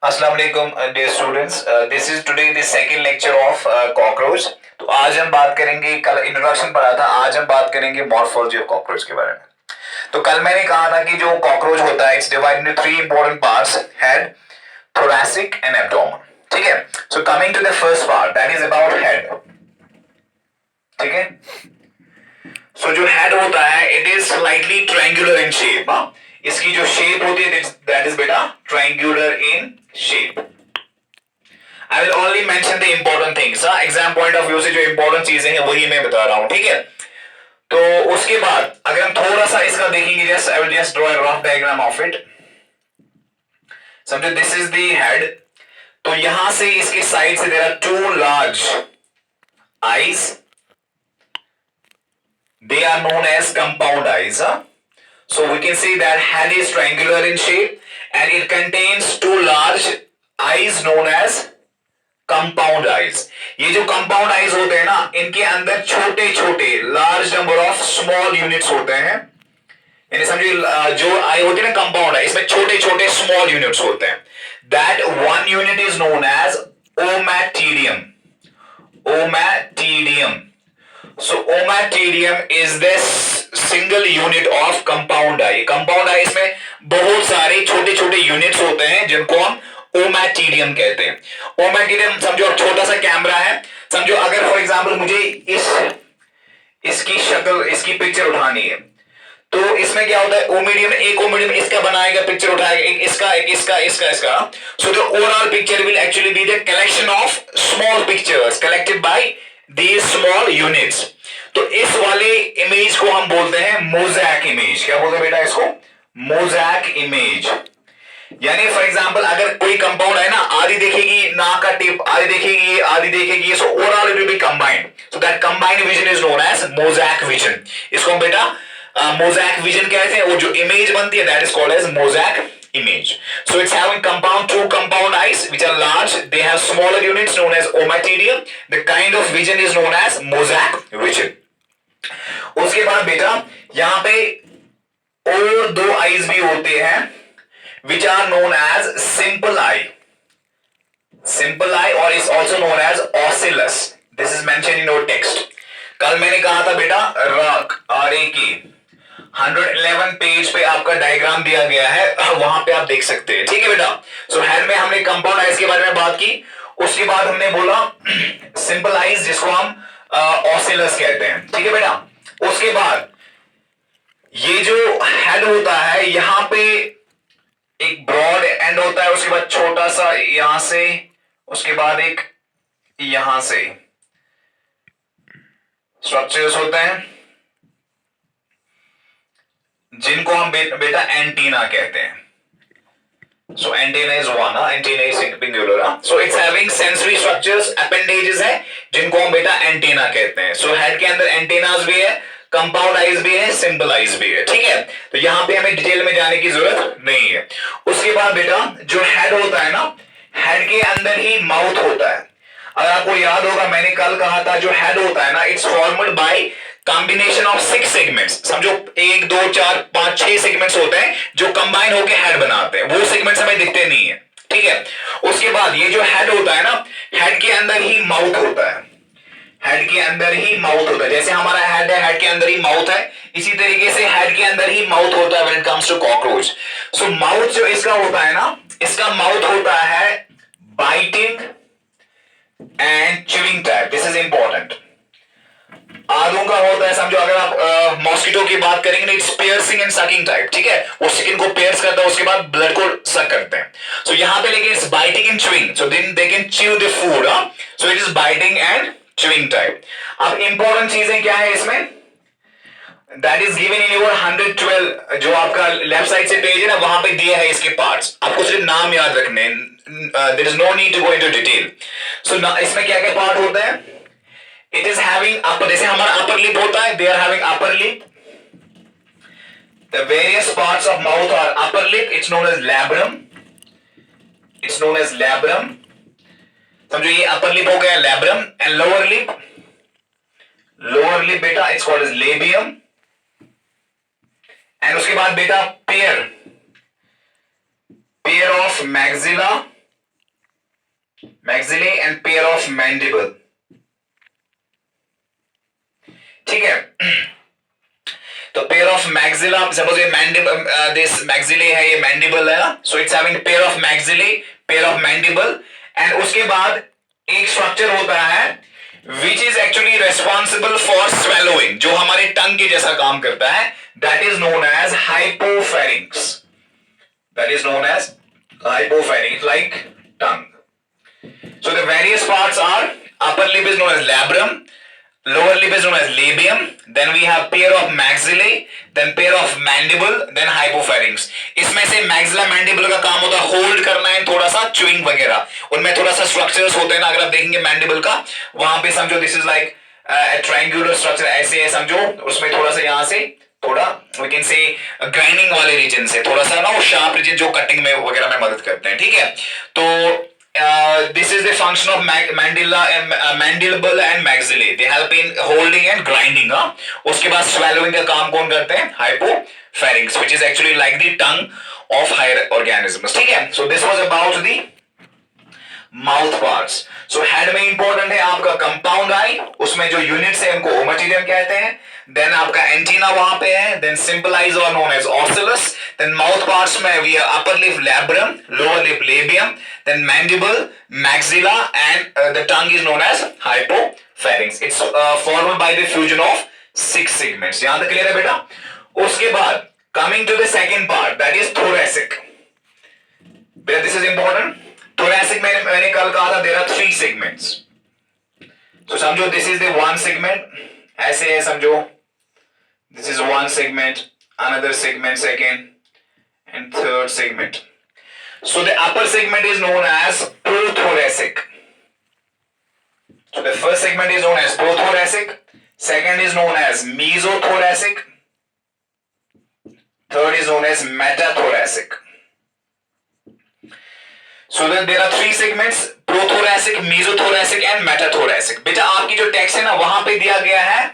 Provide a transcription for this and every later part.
अस्सलाम वालेकुम dear students. This is today the second lecture of cockroach. तो आज हम बात करेंगे, कल इंट्रोडक्शन पढ़ा था, आज हम बात करेंगे मॉर्फोलॉजी ऑफ कॉकरोच के बारे में. तो कल मैंने कहा था कि जो कॉकरोच होता है it's divided into three important parts: head, thoracic and abdomen. ठीक है. So coming to the first part that is about head. ठीक है. सो जो हेड होता है it is slightly triangular in shape. इसकी जो शेप होती है दैट इज बेटा triangular in shape. I will only mention the important things. Exam point of view से जो इंपॉर्टेंट चीजें हैं वही मैं बता रहा हूं. ठीक है. तो उसके बाद अगर हम थोड़ा सा इसका देखेंगे, just I will just draw a rough diagram of it. समझो दिस इज द हेड. तो यहां से इसके साइड से there are two large eyes. They are known as compound eyes. So we can say that head is triangular in shape and it contains two large eyes known as compound eyes. ये जो compound eyes होते हैं ना, इनके अंदर छोटे छोटे large number of small units होते हैं. यानी समझिए जो आई होती है ना compound eye, इसमें छोटे छोटे small units होते हैं. That one unit is known as ommatidium. Ommatidium. So ommatidium is this single unit of compound eye. Compound eye इसमें बहुत सारे छोटे छोटे यूनिट्स होते हैं जिनको हम ओमैटिडियम कहते हैं. ओमैटिडियम समझो छोटा सा कैमरा है. समझो अगर फॉर एग्जांपल मुझे इसकी शक्ल, इसकी पिक्चर उठानी है, तो इसमें क्या होता है, ओमिडियम, एक ओमिडियम इसका बनाएगा, पिक्चर उठाएगा, एक इसका, एक इसका. So the overall picture will actually be the collection of small pictures collected by these small units. तो इस वाले इमेज को हम बोलते हैं मोज़ैक इमेज. क्या बोलते हैं बेटा इसको? Mosaic image. यानी फॉर एग्जांपल अगर कोई कंपाउंड है ना, आधी देखेगी नाक का टिप, आधी देखेगी ये, आधी देखेगी, so overall it will be combined. So that combined vision is known as mosaic vision. इसको हम बेटा मोज़ैक विजन कहते हैं. वो जो इमेज बनती है that is called as mosaic image. So it's having two compound eyes which are large. They have smaller units known as ommatidium. The kind of vision is known as mosaic vision. उसके बाद बेटा यहां पे और दो eyes भी होते हैं which are known as simple eye. Simple eye or is also known as ocellus. This is mentioned in our text. कल मैंने कहा था बेटा RAK 111 पेज पे आपका डायग्राम दिया गया है, वहां पे आप देख सकते हैं. ठीक है बेटा. सो हेड में हमने कंपाउंड आइज के बारे में बात की. उसके बाद हमने बोला सिंपल आइज जिसको हम ऑसिलस कहते हैं. ठीक है बेटा. उसके बाद ये जो हेड होता है यहां पे एक ब्रॉड एंड होता है, उसके बाद छोटा सा यहां से, उसके बाद एक यहां से स्ट्रक्चर्स होते हैं जिनको हम बेटा एंटीना कहते हैं. So antenna is one, antenna is singular. So it's having sensory structures, appendages है जिनको हम बेटा एंटीना कहते हैं. So हेड के अंदर एंटेनास भी है, कंपाउंड आइज भी है, सिंपल आइज भी है. ठीक है. तो यहां पे हमें डिटेल में जाने की जरूरत नहीं है. उसके बाद बेटा जो हेड होता है ना, हेड के अंदर ही माउथ होता है. अगर आपको याद होगा मैंने कल कहा था जो हेड होता है ना it's formed by combination of 6 segments. समझो 1 2 4 5 6 सेगमेंट्स होते हैं जो कंबाइन होकर हेड बनाते हैं. वो सेगमेंट्स हमें दिखते नहीं है. ठीक है. उसके बाद ये जो हेड होता है ना, हेड के अंदर ही माउथ होता है. हेड के अंदर ही माउथ होता है. जैसे हमारा हेड है, हेड के अंदर ही माउथ है, इसी तरीके से हेड के अंदर ही माउथ होता है when it comes to cockroach. So mouth जो इसका होता है ना, इसका माउथ होता है biting and chewing type. This is important. आदों का होता है, समझो अगर आप मॉस्किटो की बात करेंगे ना, it's piercing and sucking type. ठीक है. वो स्किन को पियर्स करता है, उसके बाद ब्लड को सक करते हैं. सो यहां पे लेकिन it's biting and chewing. So then they can chew the food. So it is biting and chewing type. अब इंपॉर्टेंट चीजें क्या है इसमें, that is given in your 112 जो आपका लेफ्ट साइड से पेज है ना, वहां पे दिया है इसके पार्ट्स. आपको सिर्फ नाम याद रखने, there is no need to go into detail. So इसमें क्या क्या पार्ट होता है, it is having upper, जैसे हमारा upper lip होता है, they are having upper lip. The various parts of mouth are upper lip, it's known as labrum. It's known as labrum. समझो ये upper lip हो गया labrum, and lower lip, lower lip बेटा it's called as labium. And उसके बाद बेटा pair of maxilla maxillae and pair of mandible. ठीक है, तो पेयर ऑफ मैक्सिला, सपोज ये मैंडिबल, दिस मैक्सिले है, ये मैंडिबल है, so it's having pair of maxillae, pair of mandible, and उसके बाद एक स्ट्रक्चर होता है which is actually responsible for swallowing, जो हमारे टंग के जैसा काम करता है, that is known as hypopharynx, that is known as hypopharynx, like tongue. So the various parts are, upper lip is known as labrum, lower lip is known as labium, then we have pair of maxillae, then pair of mandible, then hypopharynx. इसमें से maxilla mandible का काम होता है hold करना है, थोड़ा सा chewing वगैरह, उनमें थोड़ा सा स्ट्रक्चर्स होते हैं ना, अगर आप देखेंगे mandible का, वहां पे समझो this is like triangular structure, ऐसे है समझो, उसमें थोड़ा सा यहाँ से थोड़ा वी कैन से ग्राइंडिंग वाले रीजन से थोड़ा सा ना वो शार्प रीजन जो कटिंग में वगैरह में मदद करते हैं. ठीक है, तो this is the function of mandible and maxillae. They help in holding and grinding. उसके बाद swallowing का काम कौन करते हैं? Hypopharynx, which is actually like the tongue of higher organisms. ठीक है, so this was about the mouth parts. So head में इंपॉर्टेंट है आपका कंपाउंड आई, उसमें जो यूनिट्स है उनको ओमेटिडियम कहते हैं. देन आपका एंटीना वहां पे है, देन सिंपल आइज और known as ocellus. Then mouth parts में we are upper lip labrum, lower lip labium, then mandible, maxilla and the tongue is known as hypopharynx. It's formed by the fusion of 6 segments. यहां तक clear है बेटा? उसके बाद coming to the second part, that is thoracic. बेटा this is important. Thoracic में मैंने कल कहा था देयर आर 3 सेगमेंट्स. तो समझो this is the one segment, ऐसे है समझो, this is one segment, another segment second and third segment. So the upper segment is known as prothoracic. So the first segment is known as prothoracic, second is known as mesothoracic, third is known as metathoracic. So then there are 3 segments, prothoracic, mesothoracic and metathoracic. बेटा आपकी जो text है ना वहां पे दिया गया है,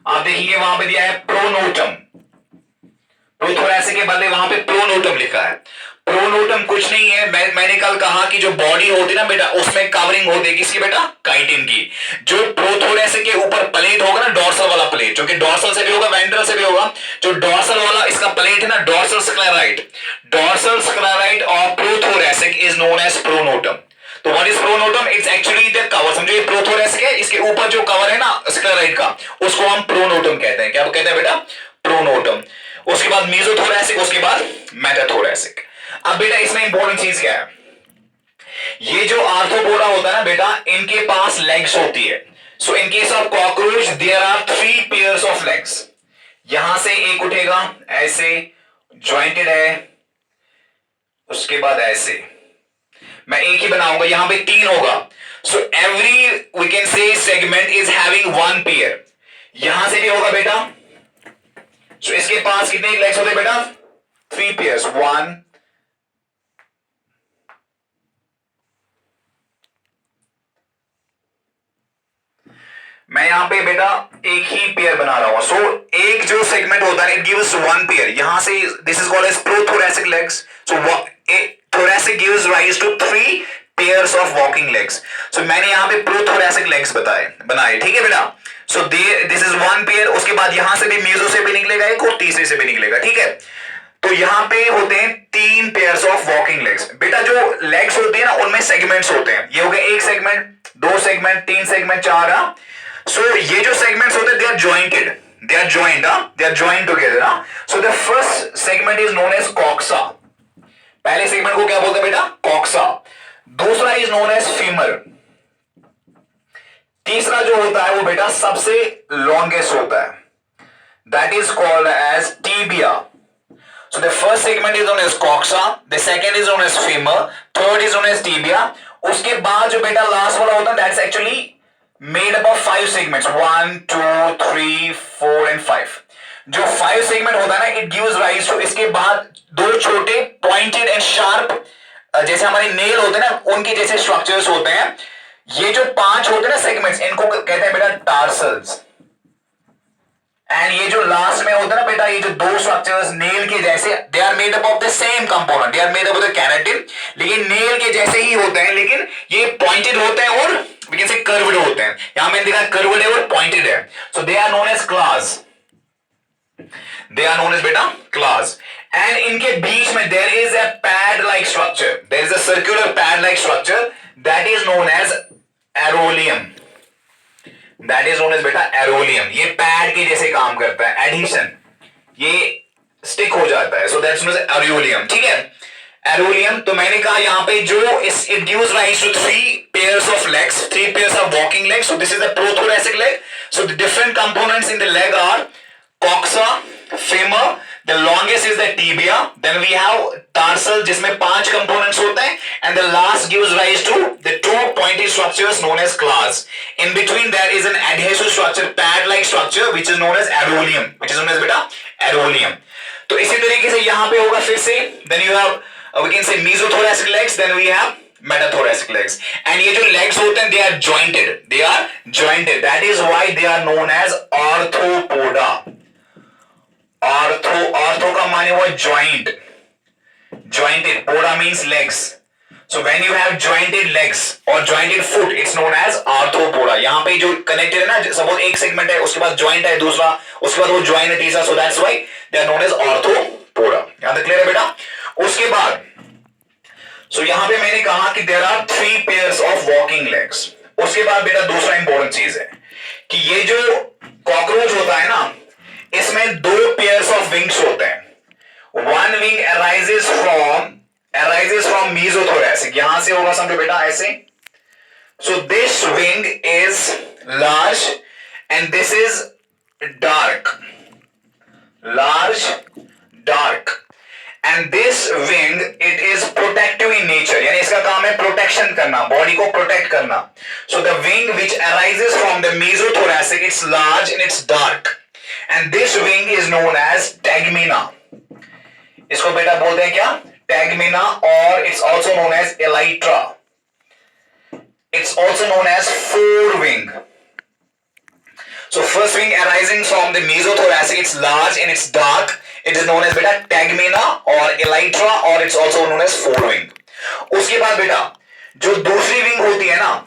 आप देखिए वहां पे दिया है प्रोनोटम. प्रोथोरैसिक के बदले वहां पे प्रोनोटम लिखा है. प्रोनोटम कुछ नहीं है, मैंने कल कहा कि जो बॉडी होती है ना बेटा उसमें कवरिंग होती है किसकी बेटा? काइटिन की. जो प्रोथोरैसिक के ऊपर प्लेट होगा ना, डोर्सल वाला प्लेट, जो कि डोर्सल से भी होगा वेंट्रल से भी होगा, जो डोर्सल वाला इसका प्लेट है ना, dorsal sclerite, dorsal sclerite of prothoracic is known as pronotum. तो what is pronotum? It's actually the cover. समझो ये प्रोथोरैसिक है, इसके ऊपर जो कवर है ना स्क्लेराइट का, उसको हम प्रोनोटम कहते हैं. क्या कहते हैं बेटा? प्रोनोटम. उसके बाद मेसोथोरैसिक, उसके बाद मेटाथोरैसिक. अब बेटा इसमें इंपॉर्टेंट चीज क्या है? ये जो आर्थ्रोपोडा होता है ना बेटा, इनके पास लेग्स होती है. So in case of cockroach there are 3 pairs of legs. यहां से एक उठेगा ऐसे ज्वाइंटेड है, उसके बाद ऐसे, मैं एक ही बनाऊंगा, यहां पे 3 होगा. So every we can say segment is having 1 pair. यहां से भी होगा बेटा. सो इसके पास कितने लेग्स होते हैं बेटा? 3 पेयर्स. 1 मैं यहां पे बेटा एक ही पेयर बना रहा हूं. सो एक जो सेगमेंट होता है इट गिव्स 1 पेयर. यहां से this is called as prothoracic legs. So thoracic gives rise to 3 pairs of walking legs. So मैंने यहां पे प्रोथोरैसिक लेग्स बनाए. ठीक है बेटा? So this is 1 pair. उसके बाद यहां से भी मेसो से भी निकलेगा एक और तीसरे से भी निकलेगा. ठीक है, तो यहां पे होते हैं 3 पेयर्स ऑफ वॉकिंग लेग्स. बेटा जो लेग्स होते हैं ना उनमें सेगमेंट्स होते हैं. ये हो गया 1 सेगमेंट, 2 सेगमेंट, 3 सेगमेंट, 4. So ये जो segments होते हैं they are jointed, they are joined, they are joined together. So the first segment is known as coxa. पहले segment को क्या बोलते हैं बेटा? coxa. दूसरा is known as femur. तीसरा जो होता है वो बेटा सबसे longest होता है, that is called as tibia. So the first segment is known as coxa, the second is known as femur, third is known as tibia. उसके बाद जो बेटा last वाला होता है that's actually made up of 5 segments. 1, 2, 3, 4 and 5. जो 5 segment होता है ना it gives rise to, इसके बाद 2 छोटे pointed and sharp जैसे हमारे नेल होते हैं ना उनके जैसे स्ट्रक्चर्स होते हैं. ये जो 5 होते हैं ना सेगमेंट्स इनको कहते हैं बेटा टार्सल्स. एंड ये जो लास्ट में होता है ना बेटा, ये जो दो स्ट्रक्चर्स नेल के जैसे, they are made up of the same component, they are made up of the keratin, लेकिन नेल के जैसे ही होते हैं, लेकिन ये पॉइंटेड होते हैं और वी कैन से कर्व्ड होते हैं। यहां मैंने देखा कर्व्ड है और पॉइंटेड है, so they are known as claws, they are known as बेटा क्लास। एंड इनके बीच में there is a pad like structure, there is a circular pad like structure that is known as arolium, that is known as बेटा arolium. ये pad के जैसे काम करता है, एडिशन, ये स्टिक हो जाता है, so that's known as arolium. ठीक है, एरोलियम। तो मैंने कहा यहां पे जो it gives rise to 3 pairs of legs, 3 pairs of walking legs, so this is the prothoracic leg, so the different components in the leg are coxa, femur, the longest is the tibia, then we have tarsal जिसमें 5 components होते हैं, and the last gives rise to the 2 pointed structures known as claws. In between there is an adhesive structure, pad like structure, which is known as aroleum, which is known as बेटा aroleum. तो इसी तरीके से यहां पे होगा फिर से, then you have we can say mesothoracic legs, then we have metathoracic legs, and ये जो legs होते हैं they are jointed, they are jointed, that is why they are known as arthropoda. Ortho का माने हुआ joint, jointed, poda means legs, so when you have jointed legs or jointed foot it's known as arthropoda. यहाँ पे जो connected है ना, suppose एक segment है, उसके बाद joint है दूसरा, उसके बाद वो joint है तीसरा, so that's why they are known as orthopoda. यहाँ तक clear है बेटा? उसके बाद so यहां पे मैंने कहा कि there are 3 pairs of walking legs. उसके बाद बेटा दूसरा इंपॉर्टेंट चीज है कि ये जो कॉकरोच होता है ना, इसमें 2 pairs of wings होते हैं. One wing arises from mesothoracic, यहां से होगा समझो बेटा ऐसे. So this wing is large and this is dark, and this wing it is protective in nature, यानी इसका काम है प्रोटेक्शन करना, बॉडी को प्रोटेक्ट करना. So the wing which arises from the mesothoracic, it's large and it's dark, and this wing is known as tegmina. इसको बेटा बोलते हैं क्या? tegmina, or it's also known as elytra. It's also known as forewing. So first wing arising from the mesothoracic, it's large and it's dark. It is known as बेटा tegmina or elytra, or it's also known as forewing. उसके बाद बेटा जो दूसरी wing होती है ना,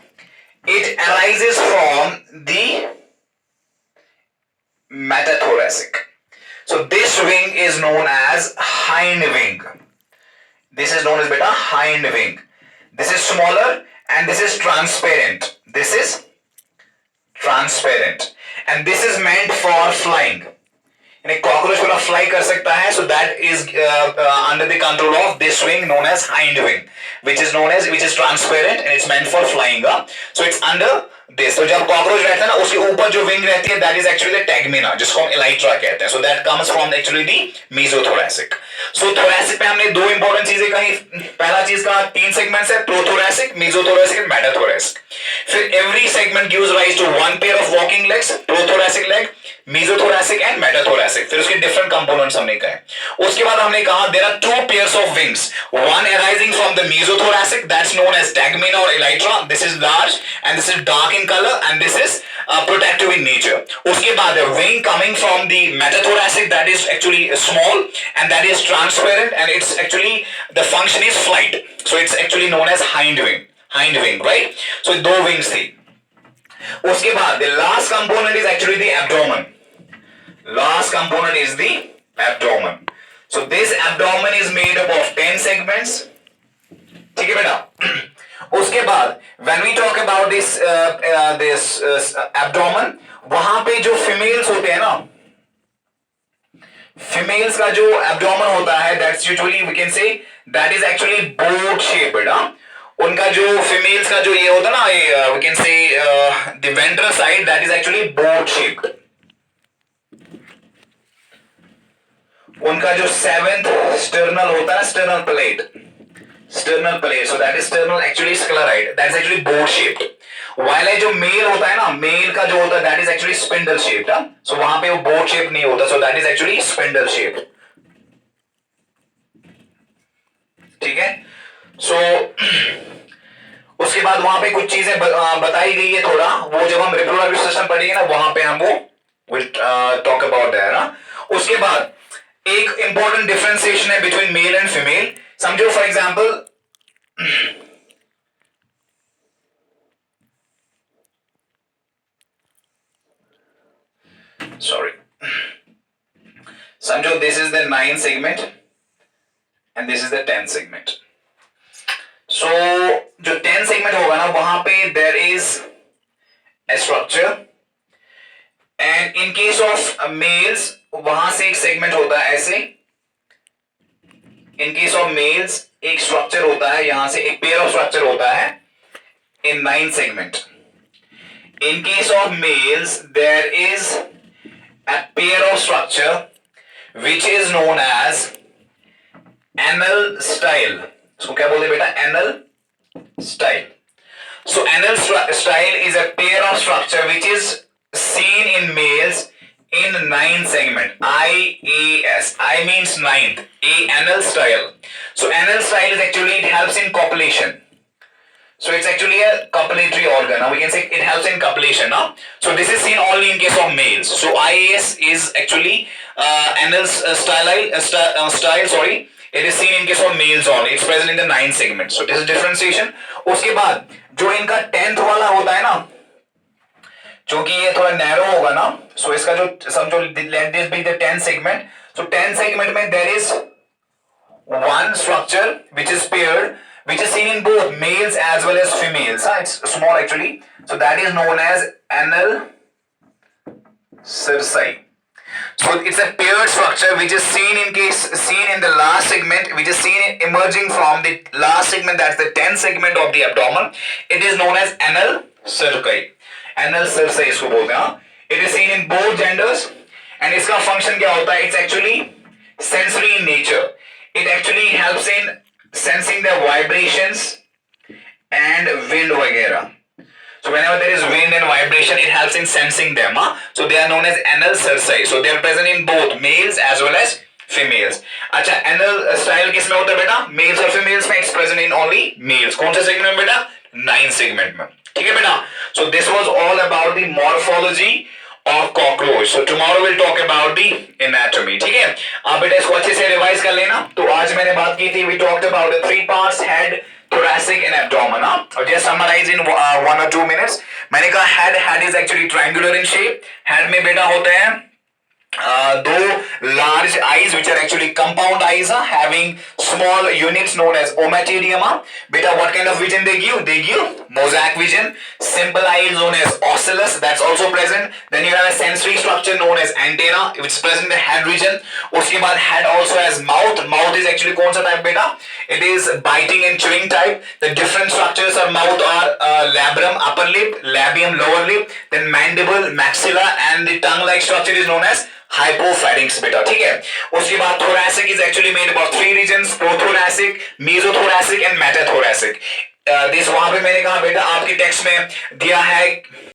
it arises from the metathoracic. So this wing is known as hind wing. This is known as बेटा hind wing. This is smaller and this is transparent. This is transparent, and this is meant for flying. यानी cockroach वाला fly कर सकता है, so that is under the control of this wing known as hind wing, which is transparent and it's meant for flying. So it's under this. तो जब cockroach रहता है ना, उसके ऊपर जो विंग रहती है, that is actually the tegmina, जिसको हम elytra कहते हैं. So that comes from actually the mesothoracic. So thoracic पे हमने 2 इंपॉर्टेंट चीजें कही. पहला चीज का 3 सेगमेंट्स है, prothoracic, mesothoracic and metathoracic. फिर every segment gives rise to 1 pair of walking legs, prothoracic leg, mesothoracic and metathoracic. फिर उसके different components हमने कहे. उसके बाद हमने कहा there are 2 pairs of wings, one arising from the mesothoracic, that's known as tegmina or elytra. This is large and this is dark in color and this is protective in nature. उसके बाद a wing coming from the metathoracic, that is actually small and that is transparent and it's actually the function is flight. So it's actually known as hind wing, right? So 2 wings थी. उसके बाद the last component is actually the abdomen. Last component is the abdomen. So this abdomen is made up of 10 segments. ठीक है बेटा? उसके बाद when we talk about this abdomen, वहां पे जो females होते हैं ना, females का जो abdomen होता है, that's usually we can say that is actually boat shaped. उनका जो females का जो ये होता है ना, we can say the ventral side, that is actually boat shaped. उनका जो 7th sternal होता है, sternal plate, so that is sternal actually scleroid, that is actually boat shaped. while जो male होता है ना, male का जो होता है that is actually spindle shaped. So वहां पे वो boat shaped नहीं होता, so that is actually spindle shaped. ठीक है? So उसके बाद वहां पे कुछ चीजें बताई गई है थोड़ा, वो जब हम रिप्रोडक्टिव सिस्टम पढ़ेंगे ना, वहां पे हम वो We'll talk about that. हाँ? उसके बाद एक इंपॉर्टेंट डिफरेंशिएशन है बिटवीन मेल एंड फीमेल. समझो फॉर एग्जांपल sorry, समझो this is the 9 segment and this is the 10 segment. So जो 10 segment होगा ना वहां पे there is a structure and in case of males वहां से एक segment होता है ऐसे. In case of males एक structure होता है यहां से एक pair of structure होता है in 9 segment. In case of males there is a pair of structure which is known as anal style. So क्या बोलते बेटा? Anal style. So anal style is a pair of structure which is seen in males in 9 segment. IAS. I means ninth. Anal style. So anal style is actually it helps in copulation. So it's actually a copulatory organ. Now we can say it helps in copulation. Now, so this is seen only in case of males. So IAS is actually anal style. Sorry, it is seen in case of males only. It's present in the 9 segments. So this is differentiation. उसके बाद जो इनका 10th वाला होता है ना, क्योंकि ये थोड़ा नैरो होगा ना, so इसका जो समझो let this be the 10 segment. So 10 segment में there is one structure which is paired, which is seen in both males as well as females. It's small actually. So that is known as anal cerci. So it's a paired structure which is seen in the last segment, which is seen emerging from the last segment, that's the 10th segment of the abdomen. It is known as anal cerci. Anal cerci इसको बोलते हैं. It is seen in both genders and इसका function क्या होता है? It's actually sensory in nature. It actually helps in sensing the vibrations and wind वगैरह. So whenever there is wind and vibration, it helps in sensing them. So they are known as anal cerci. So they are present in both males as well as females. अच्छा, anal style किस में होता है बेटा? Males और females में. It's present in only males. कौन सा segment में बेटा? 9 segment में. ठीक है बेटा? So this was all about the morphology of cockroach. So tomorrow we'll talk about the anatomy. ठीक है? आप बेटा इसको अच्छे से रिवाइज कर लेना. तो आज मैंने बात की थी, we talked about the 3 parts: head, thoracic and abdomen. और just summarize in 1 or 2 minutes. मैंने कहा head is actually triangular in shape. Head में बेटा होते हैं दो large eyes which are actually compound eyes, having small units known as ommatidium. Beta, what kind of vision they give? They give mosaic vision. Simple eye is known as ocellus, that's also present. Then you have a sensory structure known as antenna which is present in the head region. उसके बाद head also has mouth. Mouth is actually कौन सा type बेटा? It is biting and chewing type. The different structures of mouth are labrum upper lip, labium lower lip, then mandible, maxilla, and the tongue like structure is known as hypopharynx बेटा. ठीक है? उसके बाद thoracic is actually made up of 3 regions: prothoracic, mesothoracic and metathoracic. This वहां पे मैंने कहा बेटा आपके टेक्स्ट में दिया है